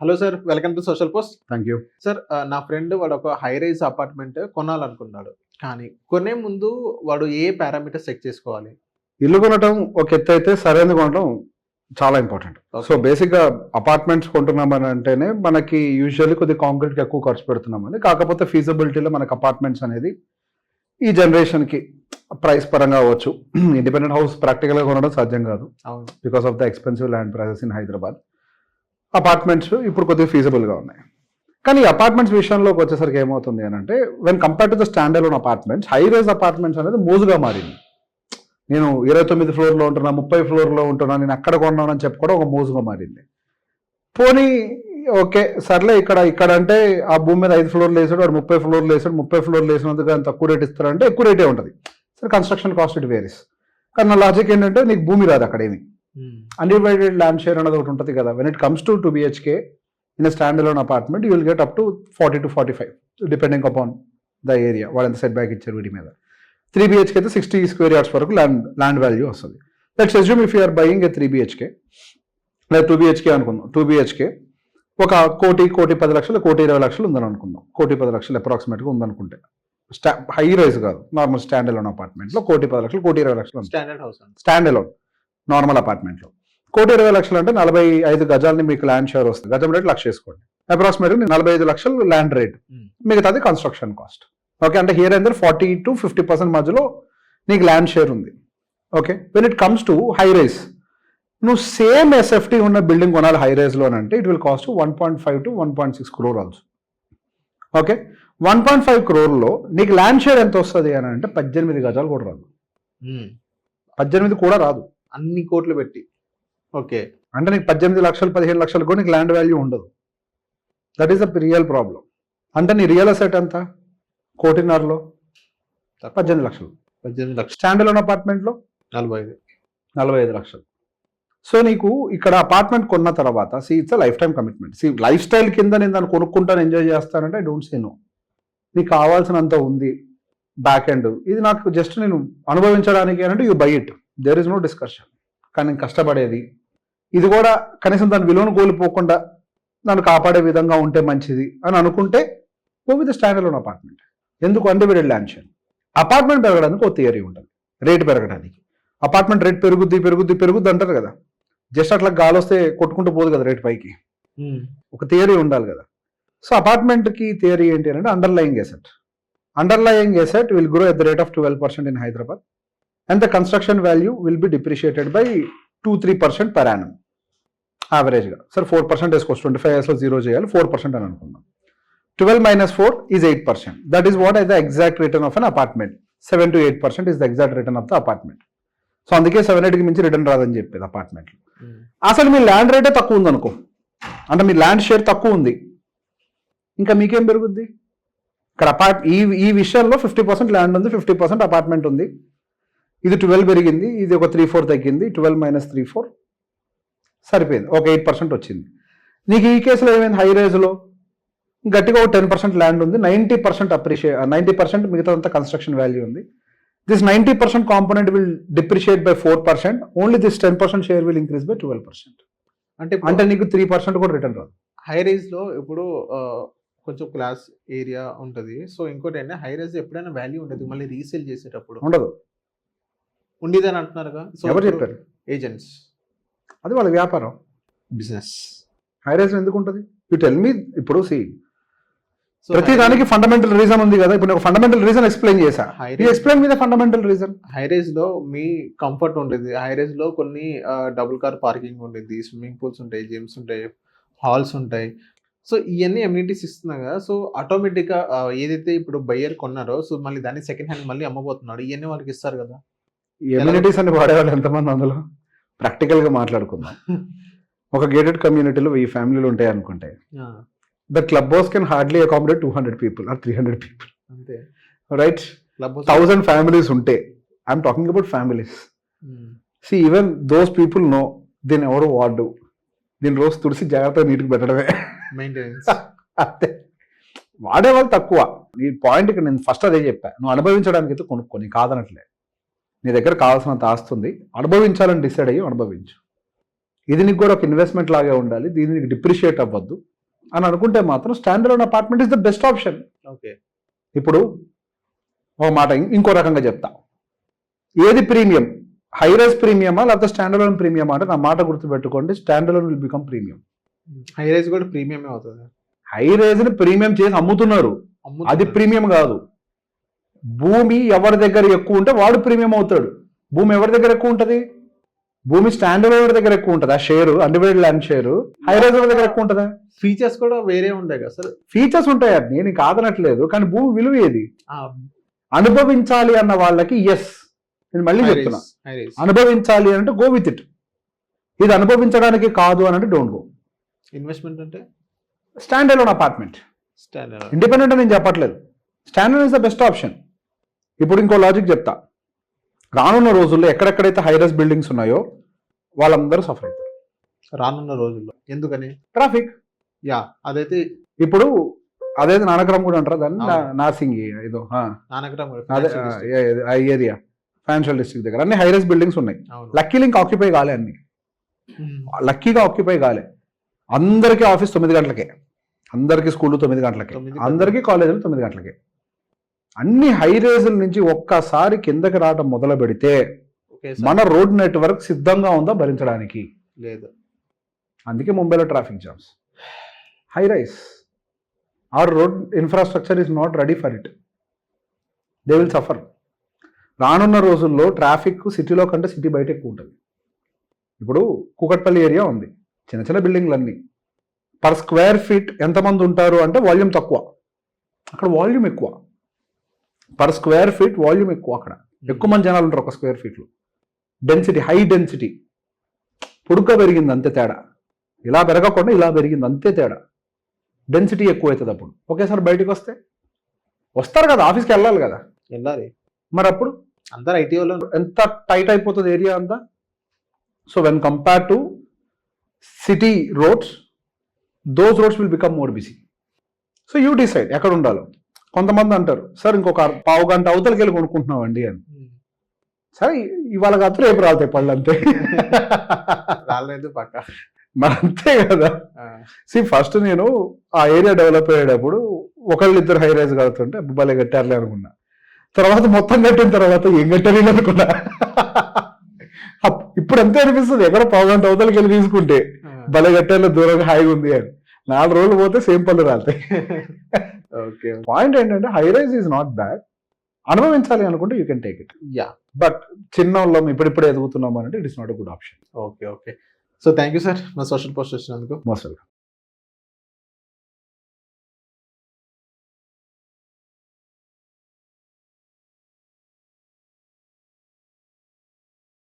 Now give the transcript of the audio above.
Hello sir, welcome to social post. Thank you. Sir, నా friend వాడు ఒక high rise apartment కొనాలనుకున్నాడు. కానీ కొనే ముందు వాడు ఏ పారామీటర్స్ చెక్ చేసుకోవాలి? ఇల్లు కొనటం ఒక ఎత్తు అయితే సరైనది కొనటం చాలా ఇంపార్టెంట్. సో బేసిక్గా అపార్ట్మెంట్స్ కొంటున్నామని అంటేనే మనకి యూజువల్లీ కొద్దిగా కాంక్రీట్కి ఎక్కువ ఖర్చు పెడుతున్నామని, కాకపోతే ఫీజిబిలిటీలో మనకు అపార్ట్మెంట్స్ అనేది ఈ జనరేషన్కి ప్రైస్ పరంగా అవ్వచ్చు. ఇండిపెండెంట్ హౌస్ ప్రాక్టికల్గా కొనడం సాధ్యం కాదు because of the expensive land prices in Hyderabad. Apartments ఇప్పుడు కొద్దిగా ఫీజిబుల్గా ఉన్నాయి. కానీ అపార్ట్మెంట్స్ విషయంలోకి వచ్చేసరికి ఏమవుతుంది అని అంటే, when compare to the standalone apartments, high rise apartments అనేది మోజుగా మారింది. నేను 29 ఫ్లోర్లో ఉంటున్నా, 30 ఫ్లోర్లో ఉంటున్నా, నేను అక్కడ కొన్నానని చెప్పుకోవడం ఒక మోజుగా మారింది. పోనీ ఓకే సర్లే, ఇక్కడ అంటే ఆ భూమి మీద 5 ఫ్లోర్లు వేసాడు, వాడు 30 ఫ్లోర్లు వేసాడు, 30 ఫ్లోర్లు వేసినందుకు అంత తక్కువ రేట్ ఇస్తారంటే ఎక్కువ రేటే ఉంటుంది. సరే, కన్స్ట్రక్షన్ కాస్ట్ ఇట్ వేరీస్. కానీ నా లాజిక్ ఏంటంటే, నీకు భూమి రాదు అక్కడేమి. అన్డివైడెడ్ ల్యాండ్ షేర్ అనేది ఒకటి ఉంటుంది కదా. When it comes to 2 BHK in a stand alone apartment, you will get up to 40 to 45 depending upon the area. వాళ్ళు ఎంత సెట్ బ్యాక్ ఇచ్చారు వీటి మీద. 3 BHK అయితే 60 square yards వరకు ల్యాండ్ వాల్యూ వస్తుంది. Let's assume if you are buying a 3 BHK లేదా 2 BHK అనుకుందాం. 2 BHK ఒక 1,10,00,000, 1,20,00,000 ఉందని అనుకుందాం. 1,10,00,000 అప్రాక్సిమేట్గా ఉందనుకుంటే, హై రైజ్ కాదు, నార్మల్ స్టాండ్ అలోన్ అపార్ట్మెంట్లో 1,10,00,000, 1,20,00,000 standard house, stand alone normal అపార్ట్మెంట్లో. 1,20,00,000 అంటే 45 గజాలని మీకు ల్యాండ్ షేర్ వస్తుంది. గజం రేట్ 1,00,000 వేసుకోండి. అప్రాక్సిమేట్గా 45 లక్షలు ల్యాండ్ రేట్, మిగతాది కన్స్ట్రక్షన్ కాస్ట్. ఓకే, అంటే హియర్ అందర్ 40 to 50% మధ్యలో నీకు ల్యాండ్ షేర్ ఉంది. Okay, when it comes to high rise, నువ్వు సేమ్ SFT ఉన్న బిల్డింగ్ కొనాలి హై రైజ్లో అంటే it will cost 1.5 to 1.6 crore also. Okay, 1.5 crore నీకు ల్యాండ్ షేర్ ఎంత వస్తుంది అని అంటే 18 గజాలు కూడా రాదు. 18 కూడా రాదు, అన్ని కోట్లు పెట్టి. ఓకే, అంటే నీకు 18 లక్షలు 15 లక్షలు కూడా నీకు ల్యాండ్ వాల్యూ ఉండదు. That is the real problem. అంటే నీ రియల్ ఎస్టేట్ ఎంత? 1,50,00,000లో 18 లక్షలు. 18 లక్షలు. స్టాండ్ అలోన్ అపార్ట్మెంట్లో 45 లక్షలు. సో నీకు ఇక్కడ అపార్ట్మెంట్ కొన్న తర్వాత it's life time commitment. Life style కింద నేను దాన్ని కొనుక్కుంటాను, ఎంజాయ్ చేస్తానంటే ఐ డోంట్ సే నో. నీకు కావాల్సినంత ఉంది బ్యాక్ ఎండ్, ఇది నాకు జస్ట్ నేను అనుభవించడానికి అంటే you buy it, there is no discussion. కానీ నేను కష్టపడేది ఇది కూడా కనీసం దాని విలువను కోల్పోకుండా నన్ను కాపాడే విధంగా ఉంటే మంచిది అని అనుకుంటే go with stand alone apartment. ఎందుకు? Undivided land share. అపార్ట్మెంట్ పెరగడానికి ఒక థియరీ ఉంటుంది, రేట్ పెరగడానికి. అపార్ట్మెంట్ రేట్ పెరుగుద్ది అంటారు కదా, జస్ట్ అట్లా గాలి వస్తే కొట్టుకుంటూ పోదు కదా రేట్ పైకి. ఒక థియరీ ఉండాలి కదా. సో అపార్ట్మెంట్కి థియరీ ఏంటి అంటే, underlying asset will grow at the rate of 12% in Hyderabad and the construction value will be depreciated by 2-3% per annum యావరేజ్గా. సార్ 4% వేసుకోవచ్చు, 25 yearsలో 0 చేయాలి, 4% అని అనుకుందాం. 12 minus 4 is 8%. That is what is the exact return of an apartment. 7 to 8% is the exact return of the apartment. So అందుకే 7-8కి మించి return రాదని చెప్పేది అపార్ట్మెంట్లో. అసలు మీ ల్యాండ్ రేటే తక్కువ ఉంది అనుకో, అంటే మీ ల్యాండ్ షేర్ తక్కువ ఉంది, ఇంకా మీకేం పెరుగుద్ది? ఇక్కడ ఈ విషయంలో 50% ల్యాండ్ ఉంది, 50% అపార్ట్మెంట్ ఉంది. ఇది 12 పెరిగింది, ఇది ఒక 3-4 తగ్గింది. 12 minus 3-4 సరిపోయింది, ఒక 8% వచ్చింది. నీకు ఈ కేసులో ఏమైంది? హై రేజ్లో గట్టిగా ఒక 10% ల్యాండ్ ఉంది, 90% మిగతా అంతా కన్స్ట్రక్షన్ వాల్యూ ఉంది. This 90% component will depreciate by 4%, only this 10% share will increase by 12%. అంటే నీకు 3% కూడా రిటర్న్ రాదు. హై రైజ్ లో ఇప్పుడు కొంచెం క్లాస్ ఏరియా ఉంటుంది. సో ఇంకోటి ఏంటంటే, హై రైజ్ ఎప్పుడైనా వాల్యూ ఉండదు, మళ్ళీ రీసేల్ చేసేటప్పుడు ఉండదు. ఉండేదని అంటున్నారుగా. సో ఎవరు చెప్పారు? ఏజెంట్స్. అది వాళ్ళ వ్యాపారం, బిజినెస్. హై రైజ్ ఎందుకు ఉంటుంది? You tell me. ఇప్పుడు ప్రతి దానికి ఫండమెంటల్ రీజన్ ఉంది కదా. ఇప్పుడు నేను ఫండమెంటల్ రీజన్ ఎక్స్ప్లెయిన్ చేశా, ఎక్స్ప్లెయిన్ మీద ఫండమెంటల్ రీజన్. హై రైజ్ లో మీ కంఫర్ట్ ఉంటుంది. హై రైజ్ లో కొన్ని డబుల్ కార్ పార్కింగ్ ఉంటుంది, స్విమ్మింగ్ పూల్స్ ఉంటాయి, జిమ్స్ ఉంటాయి, హాల్స్ ఉంటాయి. సో ఇవన్నీ ఎమ్యూనిటీస్ ఇస్తున్నాయి కదా. సో ఆటోమేటిక్గా ఏదైతే ఇప్పుడు బయ్యర్ కొన్నారో, సో మళ్ళీ దాన్ని సెకండ్ హ్యాండ్ మళ్ళీ అమ్మబోతున్నాడు, ఇవన్నీ వాళ్ళకి ఇస్తారు కదా. ఎమ్యూనిటీస్ అని వాడేవాళ్ళు ఎంతమంది? అందులో ప్రాక్టికల్గా మాట్లాడుకుందాం. ఒక గేటెడ్ కమ్యూనిటీలో 1000 ఫ్యామిలీలు ఉంటాయి అనుకుంటే, the club house can hardly accommodate 200 people or 300 people. అంతే, రైట్? 1000 ఫ్యామిలీస్ ఉంటే, I'm talking about families. Even those people no దీన్ని ఎవరు వాడు, దీని రోజు తుడిసి జాగ్రత్తగా నీటికి పెట్టడమే మెయింటెనెన్స్. అంతే, వాడేవాళ్ళు తక్కువ. ఈ పాయింట్ ఇక్కడ నేను ఫస్ట్ అదే చెప్పా, నువ్వు అనుభవించడానికి అయితే కొనుక్కొని కాదనట్లే. నీ దగ్గర కావాల్సినంత ఆస్తుంది, అనుభవించాలని డిసైడ్ అయ్యి అనుభవించు. ఇది నీకు కూడా ఒక ఇన్వెస్ట్మెంట్ లాగే ఉండాలి, దీన్ని నీకు డిప్రిషియేట్ అవ్వద్దు. అని అనుకుంటే మాత్రం standard apartment is the best option. Okay. ఇప్పుడు ఒక మాట ఇంకో రకంగా చెప్తా, ఏది ప్రీమియం, హై రైజ్ ప్రీమియమా లేకపోతే స్టాండర్డ్ లోన్ ప్రీమియమా అంటే నా మాట గుర్తుపెట్టుకోండి, standalone will become premium. High rise కూడా ప్రీమియమే అవుతుంది. హై రైజ్ ని ప్రీమియం చేసి అమ్ముతున్నారు, అది ప్రీమియం కాదు. భూమి ఎవరి దగ్గర ఎక్కువ ఉంటే వాడు ప్రీమియం అవుతాడు. భూమి ఎవరి దగ్గర ఎక్కువ ఉంటది, భూమి స్టాండర్డ్ ఎవరి దగ్గర ఎక్కువ ఉంటుంది, ఆ share undivided land share high rise ఎవరి దగ్గర ఎక్కువ ఉంటుందా? ఫీచర్స్ కూడా వేరే ఉంటాయి కదా సార్. ఫీచర్స్ ఉంటాయి, నేను కాదనట్లేదు, కానీ భూమి విలువ ఏది అనుభవించాలి అన్న వాళ్ళకి ఎస్, నేను మళ్ళీ చెప్తున్నా, అనుభవించాలి అంటే గో విత్ ఇట్. ఇది అనుభవించడానికి కాదు అని అంటే డోంట్ గో. ఇన్వెస్ట్మెంట్ అంటే స్టాండర్డ్ లోన్ అపార్ట్మెంట్, ఇండిపెండెంట్ నేను చెప్పట్లేదు, standard is the best option. ఇప్పుడు ఇంకో లాజిక్ చెప్తా, రానున్న రోజుల్లో ఎక్కడెక్కడైతే హైరైజ్ బిల్డింగ్స్ ఉన్నాయో వాళ్ళందరూ సఫర్ అవుతారు రానున్న రోజుల్లో. ఎందుకని? ట్రాఫిక్. యా, అదైతే ఇప్పుడు అదైతే నానక్రమ్ కూడా అంటారు దాన్ని, నార్సింగ్ ఏదో అదే ఆ ఏరియా ఫైనాన్షియల్ డిస్ట్రిక్ట్ దగ్గర అన్ని హైరైజ్ బిల్డింగ్స్ ఉన్నాయి. లక్కీ లింక్ ఆక్యుపై కాలే, అన్ని లక్కీగా ఆక్యుపై కాలే. అందరికీ ఆఫీస్ 9 గంటలకే, అందరికీ స్కూల్ 9 గంటలకే, అందరికీ కాలేజీలు 9 గంటలకే. అన్ని హై రేజుల నుంచి ఒక్కసారి కిందకి రావడం మొదలు పెడితే మన రోడ్ నెట్వర్క్ సిద్ధంగా ఉందా భరించడానికి? లేదు. అందుకే ముంబైలో traffic jams. High rise or road infrastructure is not ready for it, they will suffer. రానున్న రోజుల్లో ట్రాఫిక్ సిటీలో కంటే సిటీ బయట ఎక్కువ ఉంటుంది. ఇప్పుడు కూకట్పల్లి ఏరియా ఉంది, చిన్న చిన్న బిల్డింగ్లు అన్నీ, పర్ స్క్వేర్ ఫీట్ ఎంతమంది ఉంటారు అంటే వాల్యూమ్ తక్కువ, అక్కడ వాల్యూమ్ ఎక్కువ. పర్ స్క్వేర్ ఫీట్ వాల్యూమ్ ఎక్కువ, అక్కడ ఎక్కువ మంది జనాలు ఉంటారు ఒక స్క్వేర్ ఫీట్లో. డెన్సిటీ, హై డెన్సిటీ, పొడుగ్గా పెరిగింది అంతే తేడా, ఇలా పెరగకుండా ఇలా పెరిగింది అంతే తేడా. డెన్సిటీ ఎక్కువ అవుతుంది. అప్పుడు ఒకేసారి బయటకు వస్తారు కదా, ఆఫీస్కి వెళ్ళాలి కదా, వెళ్ళాలి. మరి అప్పుడు అందరు ఐటీ వాళ్ళు ఎంత టైట్ అయిపోతుంది ఏరియా అంతా. So when compare to city roads, those roads will become more busy. So you decide ఎక్కడ ఉండాలో. కొంతమంది అంటారు సార్ ఇంకొక పావు గంట అవతలకి వెళ్ళి కొనుక్కుంటున్నామండి అని. సరే ఇవాళ కాదు రేపు రాలుతాయి పళ్ళు, అంతే. రాలేదు పక్క, మరి అంతే కదా. ఫస్ట్ నేను ఆ ఏరియా డెవలప్ అయ్యేటప్పుడు ఒకళ్ళిద్దరు హై రైజ్ కడుతుంటే భలే కట్టారులే అనుకున్నా. తర్వాత మొత్తం కట్టిన తర్వాత ఏం కట్టారు అనుకున్నా. ఇప్పుడు అంతే అనిపిస్తుంది, ఎక్కడ పావు గంట అవతలకి వెళ్ళి తీసుకుంటే భలే కట్టారులో దూరంగా హాయిగా ఉంది అని. 4 రోజులు పోతే సేమ్ పళ్ళు రాలుతాయి. ఓకే. పాయింట్ ఏంటంటే high rise is not bad, అనుభవించాలి అనుకుంటే you can take it. Yeah, but చిన్న వాళ్ళం ఇప్పుడిప్పుడే ఎదుగుతున్నాం అంటే it is not a good option. Okay. So thank you sir, మా సోషల్ పోస్ట్ వచ్చినందుకు. Most welcome.